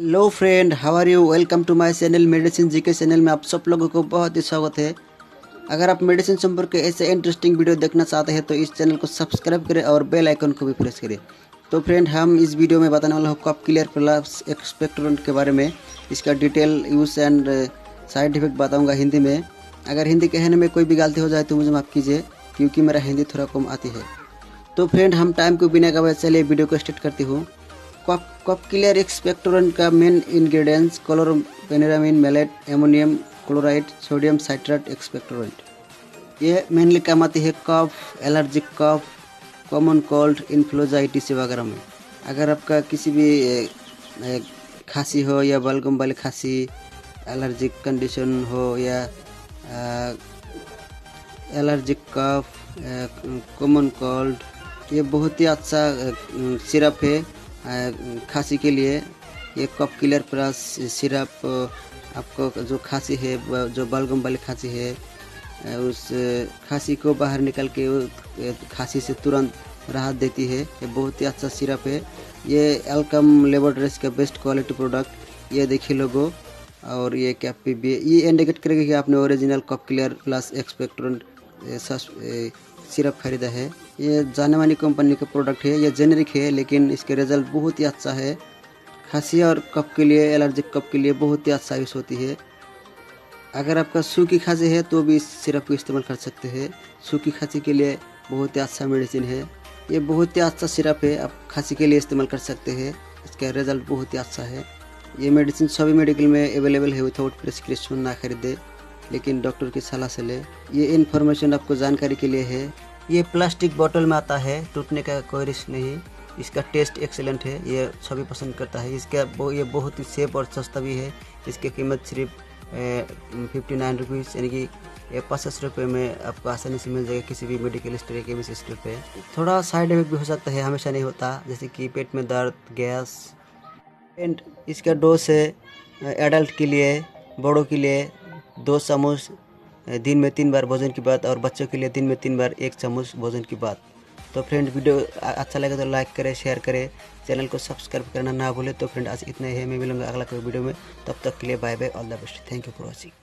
Hello friend, how are you. Welcome to my channel medicine GK channel में आप सब लोगों को बहुत ही स्वागत है। अगर आप मेडिसिन संपर्क के ऐसे इंटरेस्टिंग वीडियो देखना चाहते हैं तो इस चैनल को सब्सक्राइब करें और बेल आइकन को भी प्रेस करें। तो फ्रेंड, हम इस वीडियो में बताने वाला हूँ कफ क्लियर प्लस एक्सपेक्टोरेंट के बारे में। इसका detail use and side effect बताऊँगा हिंदी में। अगर हिंदी कहने में कोई भी गलती हो जाए तो मुझे माफ़ कीजिए, क्योंकि मेरा हिंदी थोड़ा कम आती है। तो फ्रेंड, हम टाइम को बिना गवाए चलिए वीडियो को स्टार्ट करती हूँ। कफ क्लियर एक्सपेक्टोरेंट का main ingredients chlorpheniramine, maleate, ammonium chloride, sodium citrate expectorant. ये मेनली काम आती है cough, allergic cough, common cold, influenza वगैरह में। अगर आपका किसी भी खांसी हो या बलगम वाली खांसी, एलर्जिक कंडीशन हो या एलर्जिक कफ, कॉमन कोल्ड, ये बहुत ही अच्छा सिरप है खांसी के लिए। ये कफ क्लियर प्लस सिरप आपको जो खांसी है, जो बलगम वाली खांसी है, उस खांसी को बाहर निकल के खांसी से तुरंत राहत देती है। ये बहुत ही अच्छा सिरप है। ये एल्कम लेबोरेटरीज का बेस्ट क्वालिटी प्रोडक्ट। ये देखिए लोगो, और ये कैप पे भी ये इंडिकेट करेगा कि आपने ओरिजिनल कफ क्लियर प्लस एक्सपेक्टोरेंट सिरप खरीदा है। ये जाने मानी कंपनी का प्रोडक्ट है। ये जेनेरिक है लेकिन इसके रिजल्ट बहुत ही अच्छा है। खांसी और कफ के लिए, एलर्जिक कफ के लिए बहुत ही अच्छा यूज़ होती है। अगर आपका सूखी खांसी है तो भी इस सिरप को इस्तेमाल कर सकते हैं। सूखी खांसी के लिए बहुत ही अच्छा मेडिसिन है। ये बहुत ही अच्छा सिरप है, आप खांसी के लिए इस्तेमाल कर सकते हैं। इसका रिजल्ट बहुत ही अच्छा है। ये मेडिसिन सभी मेडिकल में अवेलेबल है। विथआउट प्रिस्क्रिप्शन ना खरीदे, लेकिन डॉक्टर की सलाह से ले। ये इन्फॉर्मेशन आपको जानकारी के लिए है। ये प्लास्टिक बोतल में आता है, टूटने का कोई रिस्क नहीं। इसका टेस्ट एक्सेलेंट है, ये सभी पसंद करता है। ये बहुत ही सेफ और सस्ता भी है। इसकी कीमत सिर्फ 59 रुपीज़, यानी कि 50 रुपये में आपको आसानी से मिल जाएगा किसी भी मेडिकल स्टोर या केमिस्ट स्टोर पे। थोड़ा साइड इफेक्ट भी हो सकता है, हमेशा नहीं होता, जैसे कि पेट में दर्द, गैस। एंड इसका डोज है एडल्ट के लिए, बड़ों के लिए 2 चम्मच दिन में 3 बार भोजन के बाद, और बच्चों के लिए दिन में 3 बार 1 चम्मच भोजन के बाद। तो फ्रेंड, वीडियो अच्छा लगे तो लाइक करें, शेयर करें, चैनल को सब्सक्राइब करना ना भूलें। तो फ्रेंड, आज इतना ही है। मैं मिलूंगा अगला कोई वीडियो में। तब तक के लिए bye bye, all the best, thank you for watching.